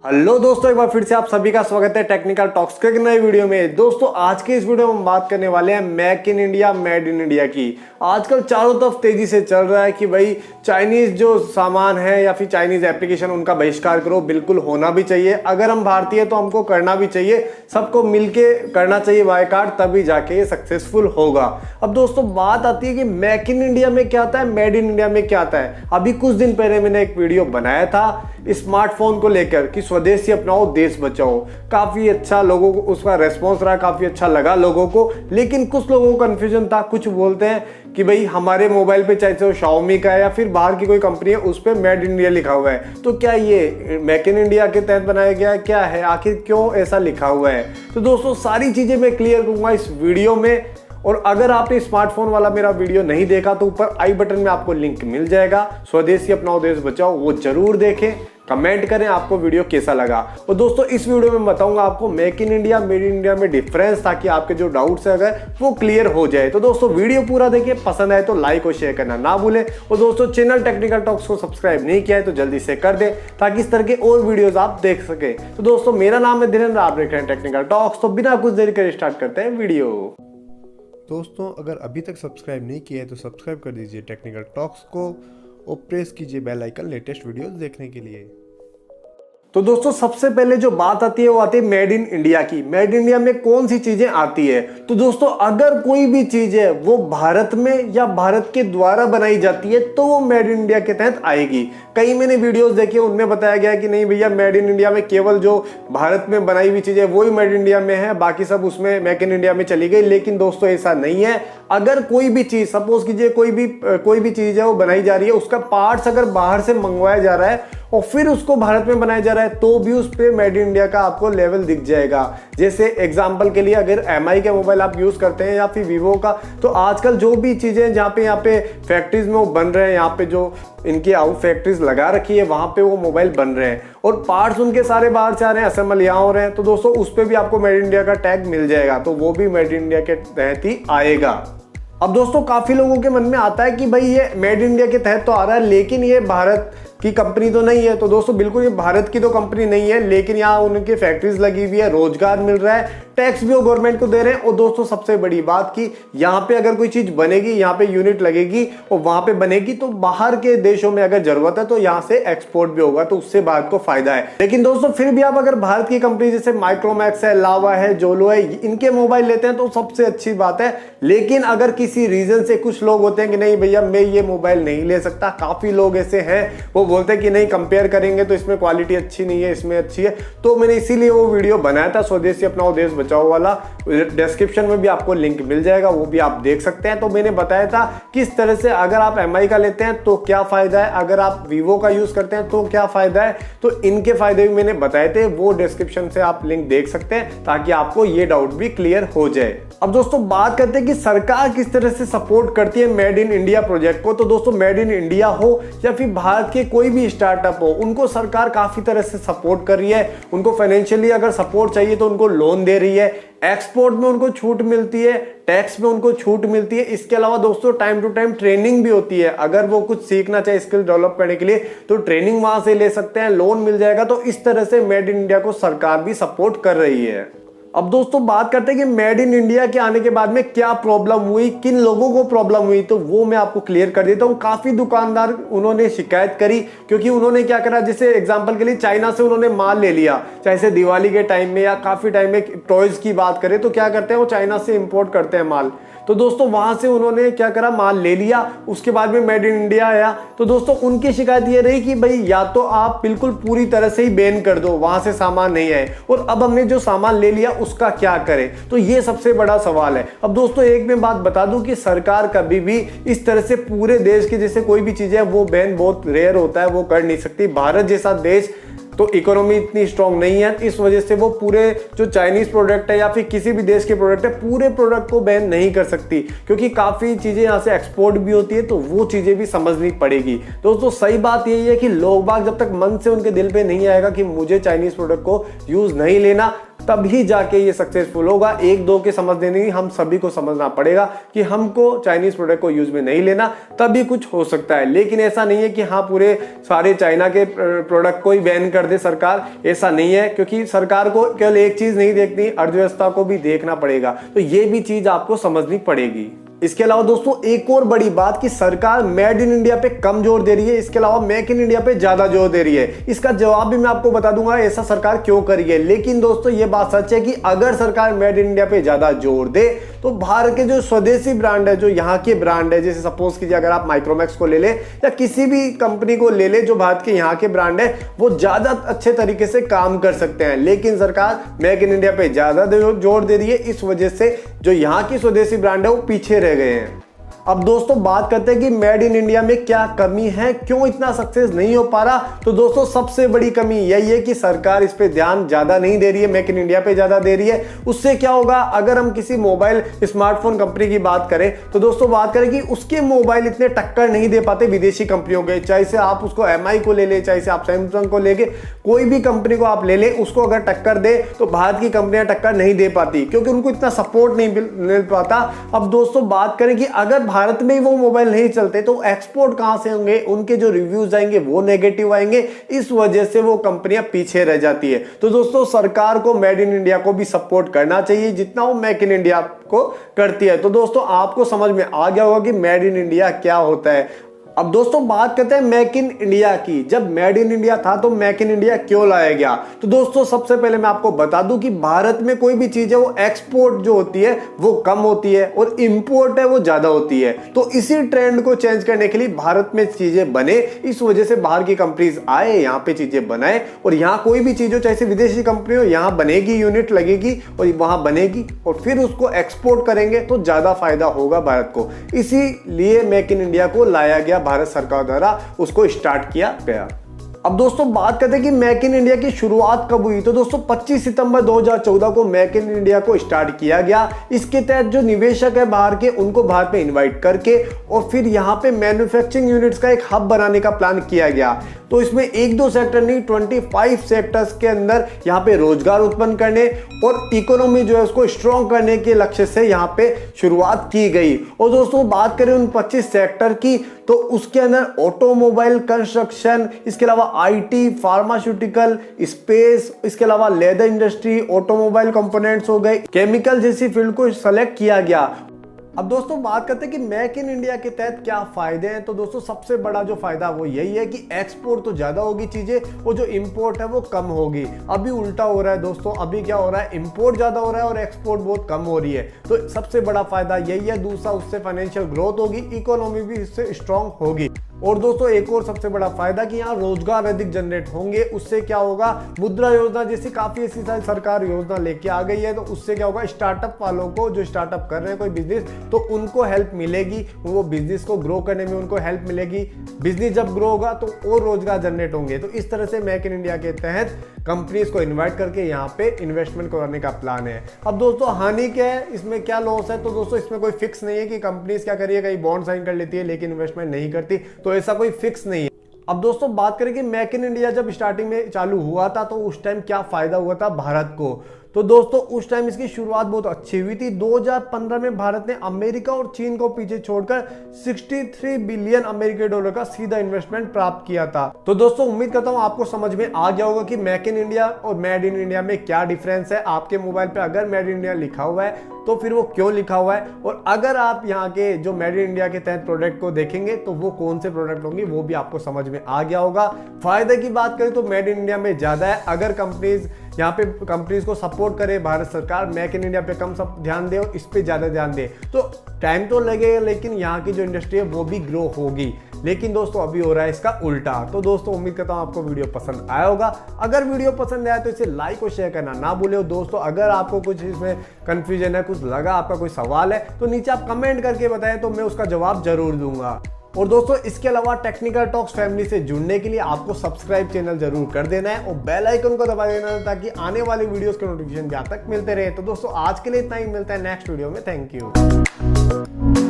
Hello दोस्तों, एक बार फिर से आप सभी का स्वागत है टेक्निकल टॉक्स के एक नए वीडियो में। दोस्तों आज के इस वीडियो में हम बात करने वाले हैं make in India, made in India की। आजकल चारों तरफ तेजी से चल रहा है कि भाई चाइनीज जो सामान है या फिर चाइनीज एप्लीकेशन उनका बहिष्कार करो। बिल्कुल होना भी चाहिए। अगर हम भारतीय तो हमको करना भी चाहिए, सबको मिलके करना चाहिए बायकॉट, तभी जाके ये सक्सेसफुल होगा। अब दोस्तों बात आती है कि मेक इन इंडिया में क्या आता है, मेड इन इंडिया में क्या आता है। अभी कुछ दिन पहले मैंने एक वीडियो बनाया था स्मार्टफोन को लेकर कि स्वदेशी अपनाओ देश बचाओ। काफी अच्छा लोगों को उसका रेस्पॉन्स रहा, काफी अच्छा लगा लोगों को। लेकिन कुछ लोगों को कंफ्यूजन था। कुछ बोलते हैं कि भाई हमारे मोबाइल पे चाहे वो Xiaomi का है या फिर बाहर की कोई कंपनी है उस पे मेड इन इंडिया लिखा हुआ है, तो क्या ये मेक इन इंडिया के तहत बनाया गया है, क्या है, आखिर क्यों ऐसा लिखा हुआ है। तो दोस्तों सारी चीजें मैं क्लियर करूंगा इस वीडियो में। और अगर आपने स्मार्टफोन वाला मेरा वीडियो नहीं देखा तो ऊपर आई बटन में आपको लिंक मिल जाएगा, स्वदेशी अपनाओ देश बचाओ, वो जरूर देखें, कमेंट करें आपको वीडियो कैसा लगा। और दोस्तों इस वीडियो में बताऊंगा आपको make in India, made in India में डिफरेंस, ताकि आपके जो डाउट्स है अगर वो क्लियर हो जाए। तो दोस्तों वीडियो पूरा देखिए, पसंद आए तो लाइक और शेयर करना ना भूलें। और दोस्तों चैनल टेक्निकल टॉक्स को सब्सक्राइब नहीं किया है तो जल्दी से कर दें, ताकि इस तरह के और वीडियोज आप देख सके। तो दोस्तों मेरा नाम है धीरेन्द्र, आप देख रहे हैं टेक्निकल टॉक्स। तो बिना कुछ देरी कर स्टार्ट करते हैं वीडियो। दोस्तों अगर अभी तक सब्सक्राइब नहीं किया है तो सब्सक्राइब कर दीजिए टेक्निकल टॉक्स को और प्रेस कीजिए बेल आइकन लेटेस्ट वीडियोस देखने के लिए। तो दोस्तों सबसे पहले जो बात आती है वो आती है मेड इन इंडिया की। मेड इन इंडिया में कौन सी चीजें आती है। तो दोस्तों अगर कोई भी चीज है वो भारत में या भारत के द्वारा बनाई जाती है तो वो मेड इन इंडिया के तहत आएगी। कई मैंने वीडियोस देखे, उनमें बताया गया कि नहीं भैया मेड इन इंडिया में केवल जो भारत में बनाई हुई चीजें वो ही मेड इन इंडिया में है, बाकी सब उसमें मेक इन इंडिया में चली गई। लेकिन दोस्तों ऐसा नहीं है। अगर कोई भी चीज, सपोज कीजिए कोई भी चीज है वो बनाई जा रही है, उसका पार्ट्स अगर बाहर से मंगवाया जा रहा है और फिर उसको भारत में बनाया जा रहा है तो भी उस पे मेड इन इंडिया का आपको लेवल दिख जाएगा। जैसे एग्जांपल के लिए अगर MI के मोबाइल आप यूज करते हैं या फिर Vivo का, तो आजकल जो भी चीजें जहाँ पे फैक्ट्रीज में वो बन रहे हैं, यहाँ पे जो इनकी आउट फैक्ट्रीज लगा रखी है वहां पे वो मोबाइल बन रहे हैं और पार्ट्स उनके सारे बाहर से आ रहे हैं, असेंबल यहाँ हो रहे हैं। तो दोस्तों उस पे भी आपको मेड इन इंडिया का टैग मिल जाएगा, तो वो भी मेड इन इंडिया के तहत ही आएगा। अब दोस्तों काफी लोगों के मन में आता है कि भाई ये मेड इन इंडिया के तहत तो आ रहा है लेकिन ये भारत की कंपनी तो नहीं है। तो दोस्तों बिल्कुल ये भारत की तो कंपनी नहीं है, लेकिन यहाँ उनकी फैक्ट्रीज लगी हुई है, रोजगार मिल रहा है, टैक्स भी वो गवर्नमेंट को दे रहे हैं। और दोस्तों सबसे बड़ी बात कि यहाँ पे अगर कोई चीज बनेगी, यहाँ पे यूनिट लगेगी और वहां पे बनेगी तो बाहर के देशों में अगर जरूरत है तो यहाँ से एक्सपोर्ट भी होगा, तो उससे भारत को फायदा है। लेकिन दोस्तों फिर भी आप अगर भारत की कंपनी जैसे माइक्रोमैक्स है, लावा है, जोलो है, इनके मोबाइल लेते हैं तो सबसे अच्छी बात है। लेकिन अगर किसी रीजन से कुछ लोग होते हैं कि नहीं भैया मैं ये मोबाइल नहीं ले सकता, काफी लोग ऐसे हैं वो बोलते हैं कि नहीं कंपेयर करेंगे तो इसमें क्वालिटी अच्छी नहीं है, इसमें अच्छी है, तो मैंने इसीलिए वो वीडियो बनाया था स्वदेशी अपनाओ देश बचाओ वाला। डिस्क्रिप्शन में भी आपको लिंक मिल जाएगा, वो भी आप देख सकते हैं। तो मैंने बताया था किस तरह से अगर आप MI का लेते हैं तो क्या फायदा है, अगर आप Vivo का यूज करते हैं तो क्या फायदा है। तो इनके फायदे भी मैंने बताए थे, वो डिस्क्रिप्शन से आप लिंक देख सकते हैं ताकि आपको ये डाउट भी क्लियर हो जाए। अब दोस्तों बात करते हैं कि सरकार किस तरह से सपोर्ट करती है मेड इन इंडिया प्रोजेक्ट को। तो दोस्तों मेड इन इंडिया हो या फिर भारत के कोई भी स्टार्टअप हो, उनको सरकार काफी तरह से सपोर्ट कर रही है। उनको फाइनेंशियली अगर सपोर्ट चाहिए तो उनको लोन दे रही है, एक्सपोर्ट में उनको छूट मिलती है, टैक्स में उनको छूट मिलती है। इसके अलावा दोस्तों टाइम टू टाइम ट्रेनिंग भी होती है। अगर वो कुछ सीखना चाहे स्किल डेवलप करने के लिए तो ट्रेनिंग वहां से ले सकते हैं, लोन मिल जाएगा। तो इस तरह से मेड इन इंडिया को सरकार भी सपोर्ट कर रही है। अब दोस्तों बात करते हैं कि मेड इन इंडिया के आने के बाद में क्या प्रॉब्लम हुई, किन लोगों को प्रॉब्लम हुई, तो वो मैं आपको क्लियर कर देता हूं। काफी दुकानदार उन्होंने शिकायत करी, क्योंकि उन्होंने क्या करा, जैसे एग्जांपल के लिए चाइना से उन्होंने माल ले लिया, चाहे दिवाली के टाइम में या काफी टाइम में टॉयज की बात करें तो क्या करते हैं वो चाइना से इंपोर्ट करते हैं माल। तो दोस्तों वहां से उन्होंने क्या करा, माल ले लिया, उसके बाद में मेड इन इंडिया आया। तो दोस्तों उनकी शिकायत ये रही कि भाई या तो आप बिल्कुल पूरी तरह से ही बैन कर दो, वहां से सामान नहीं आए, और अब हमने जो सामान ले लिया उसका क्या करें। तो ये सबसे बड़ा सवाल है। अब दोस्तों एक मैं बात बता दूं कि सरकार कभी भी इस तरह से पूरे देश की जैसे कोई भी चीज है वो बैन बहुत रेयर होता है, वो कर नहीं सकती। भारत जैसा देश तो इकोनॉमी इतनी स्ट्रांग नहीं है, इस वजह से वो पूरे जो चाइनीज प्रोडक्ट है या फिर किसी भी देश के प्रोडक्ट है पूरे प्रोडक्ट को बैन नहीं कर सकती, क्योंकि काफी चीजें यहाँ से एक्सपोर्ट भी होती है, तो वो चीजें भी समझनी पड़ेगी। दोस्तों सही बात यही है कि लोग बाग जब तक मन से उनके दिल पे नहीं आएगा कि मुझे चाइनीज प्रोडक्ट को यूज नहीं लेना, तभी जाके ये सक्सेसफुल होगा। एक दो के समझने नहीं, हम सभी को समझना पड़ेगा कि हमको चाइनीज प्रोडक्ट को यूज में नहीं लेना, तभी कुछ हो सकता है। लेकिन ऐसा नहीं है कि हाँ पूरे सारे चाइना के प्रोडक्ट को ही बैन कर दे सरकार, ऐसा नहीं है, क्योंकि सरकार को केवल एक चीज नहीं देखनी, अर्थव्यवस्था को भी देखना पड़ेगा। तो ये भी चीज आपको समझनी पड़ेगी। इसके अलावा दोस्तों एक और बड़ी बात कि सरकार मेड इन इंडिया पे कम जोर दे रही है, इसके अलावा मेक इन इंडिया पे ज्यादा जोर दे रही है। इसका जवाब भी मैं आपको बता दूंगा ऐसा सरकार क्यों कर रही है। लेकिन दोस्तों ये बात सच है कि अगर सरकार मेड इन इंडिया पे ज्यादा जोर दे तो भारत के जो स्वदेशी ब्रांड है, जो यहाँ के ब्रांड है, जैसे सपोज कीजिए अगर आप माइक्रोमैक्स को ले ले या किसी भी कंपनी को ले ले जो भारत के यहाँ के ब्रांड है, वो ज्यादा अच्छे तरीके से काम कर सकते हैं। लेकिन सरकार मेक इन इंडिया पे ज्यादा जोर दे रही है, इस वजह से जो यहाँ की स्वदेशी ब्रांड है वो पीछे रह गए हैं। अब दोस्तों बात करते हैं कि मेड इन इंडिया में क्या कमी है, क्यों इतना सक्सेस नहीं हो पा रहा। तो दोस्तों सबसे बड़ी कमी यही है कि सरकार इस पे ध्यान ज्यादा नहीं दे रही है, मेक इन इंडिया पे ज्यादा दे रही है। उससे क्या होगा, अगर हम किसी मोबाइल स्मार्टफोन कंपनी की बात करें तो दोस्तों बात करें कि उसके मोबाइल इतने टक्कर नहीं दे पाते विदेशी कंपनियों के। चाहे से आप उसको MI को ले ले, चाहे से आप सैमसंग को लेके कोई भी कंपनी को आप ले ले, उसको अगर टक्कर दे तो भारत की कंपनियां टक्कर नहीं दे पाती, क्योंकि उनको इतना सपोर्ट नहीं मिल पाता। अब दोस्तों बात करें कि अगर भारत में वो मोबाइल नहीं चलते तो एक्सपोर्ट कहां से होंगे, उनके जो रिव्यूज आएंगे वो नेगेटिव आएंगे, इस वजह से वो कंपनियां पीछे रह जाती है। तो दोस्तों सरकार को मेड इन इंडिया को भी सपोर्ट करना चाहिए जितना वो मेक इन इंडिया को करती है। तो दोस्तों आपको समझ में आ गया होगा कि मेड इन इंडिया क्या होता है। अब दोस्तों बात करते हैं मेक इन इंडिया की। जब मेड इन इंडिया था तो मेक इन इंडिया क्यों लाया गया। तो दोस्तों सबसे पहले मैं आपको बता दूं कि भारत में कोई भी चीज है वो एक्सपोर्ट जो होती है वो कम होती है और इंपोर्ट है वो ज्यादा होती है। तो इसी ट्रेंड को चेंज करने के लिए भारत में चीजें बने, इस वजह से बाहर की कंपनीज आए, यहाँ पे चीजें बनाए, और यहाँ कोई भी चीज हो चाहे विदेशी कंपनी हो, यहाँ बनेगी, यूनिट लगेगी और वहां बनेगी और फिर उसको एक्सपोर्ट करेंगे तो ज्यादा फायदा होगा भारत को। इसीलिए मेक इन इंडिया को लाया गया, भारत सरकार द्वारा उसको स्टार्ट किया गया। अब दोस्तों बात करते हैं कि मेक इन इंडिया की शुरुआत कब हुई। तो दोस्तों 25 सितंबर 2014 को मेक इन इंडिया को स्टार्ट किया गया। इसके तहत जो निवेशक है बाहर के, उनको भारत में इनवाइट करके और फिर यहाँ पे मैन्युफैक्चरिंग यूनिट्स का एक हब बनाने का प्लान किया गया। तो इसमें एक दो सेक्टर नहीं 25 सेक्टर्स के अंदर यहाँ पे रोजगार उत्पन्न करने और इकोनॉमी जो है उसको स्ट्रॉन्ग करने के लक्ष्य से यहाँ पे शुरुआत की गई। और दोस्तों बात करें उन 25 सेक्टर की तो उसके अंदर ऑटोमोबाइल, कंस्ट्रक्शन, इसके अलावा IT, फार्मास्यूटिकल, स्पेस, इसके अलावा लेदर इंडस्ट्री, ऑटोमोबाइल कंपोनेंट्स हो गए, केमिकल जैसी फील्ड को सेलेक्ट किया गया। अब दोस्तों बात करते हैं कि मेक इन इंडिया के तहत क्या फायदे हैं। तो दोस्तों सबसे बड़ा जो फायदा वो यही है कि एक्सपोर्ट तो ज्यादा होगी चीजें, वो जो इंपोर्ट है वो कम होगी। अभी उल्टा हो रहा है दोस्तों, अभी क्या हो रहा है, इंपोर्ट ज्यादा हो रहा है और एक्सपोर्ट बहुत कम हो रही है। तो सबसे बड़ा फायदा यही है। दूसरा, उससे फाइनेंशियल ग्रोथ होगी, इकोनॉमी भी इससे स्ट्रांग होगी। और दोस्तों एक और सबसे बड़ा फायदा कि यहाँ रोजगार अधिक जनरेट होंगे। उससे क्या होगा, मुद्रा योजना जैसी काफी ऐसी सारी सरकार योजना लेके आ गई है, तो उससे क्या होगा, स्टार्टअप वालों को जो स्टार्टअप कर रहे हैं कोई बिजनेस, तो उनको हेल्प मिलेगी, वो बिजनेस को ग्रो करने में उनको हेल्प मिलेगी। बिजनेस जब ग्रो होगा तो और रोजगार जनरेट होंगे। तो इस तरह से मेक इन इंडिया के तहत कंपनीज को इन्वाइट करके यहाँ पे इन्वेस्टमेंट करने का प्लान है। अब दोस्तों हानि क्या है, इसमें क्या लॉस है। तो दोस्तों इसमें कोई फिक्स नहीं है कि कंपनीज क्या करिए, कहीं बॉन्ड साइन कर लेती है लेकिन इन्वेस्टमेंट नहीं करती, तो ऐसा कोई फिक्स नहीं है। अब दोस्तों बात करें कि मेक इन इंडिया जब स्टार्टिंग में चालू हुआ था तो उस टाइम क्या फायदा हुआ था भारत को। तो दोस्तों उस टाइम इसकी शुरुआत बहुत अच्छी हुई थी। 2015 में भारत ने अमेरिका और चीन को पीछे छोड़कर 63 बिलियन अमेरिकी डॉलर का सीधा इन्वेस्टमेंट प्राप्त किया था। तो दोस्तों उम्मीद करता हूं आपको समझ में आ गया होगा कि मेक इन इंडिया और मेड इन इंडिया में क्या डिफरेंस है। आपके मोबाइल पे अगर मेड इन इंडिया लिखा हुआ है तो फिर वो क्यों लिखा हुआ है, और अगर आप यहाँ के जो मेड इन इंडिया के तहत प्रोडक्ट को देखेंगे तो वो कौन से प्रोडक्ट होंगे वो भी आपको समझ में आ गया होगा। फायदे की बात करें तो मेड इन इंडिया में ज्यादा है। अगर कंपनीज यहाँ पे कंपनीज को सपोर्ट करे भारत सरकार, मेक इन इंडिया पे कम सब ध्यान दे और इस पे ज्यादा ध्यान दे तो टाइम तो लगेगा, लेकिन यहाँ की जो इंडस्ट्री है वो भी ग्रो होगी। लेकिन दोस्तों अभी हो रहा है इसका उल्टा। तो दोस्तों उम्मीद करता हूँ आपको वीडियो पसंद आया होगा। अगर वीडियो पसंद आया तो इसे लाइक और शेयर करना ना भूले। दोस्तों अगर आपको कुछ इसमें कंफ्यूजन है, कुछ लगा, आपका कोई सवाल है तो नीचे आप कमेंट करके बताएं तो मैं उसका जवाब जरूर दूंगा। और दोस्तों इसके अलावा टेक्निकल टॉक्स फैमिली से जुड़ने के लिए आपको सब्सक्राइब चैनल जरूर कर देना है और बेल आइकन को दबा देना है ताकि आने वाली वीडियोस के नोटिफिकेशन भी आप तक मिलते रहे। तो दोस्तों आज के लिए इतना ही, मिलता है नेक्स्ट वीडियो में। Thank you.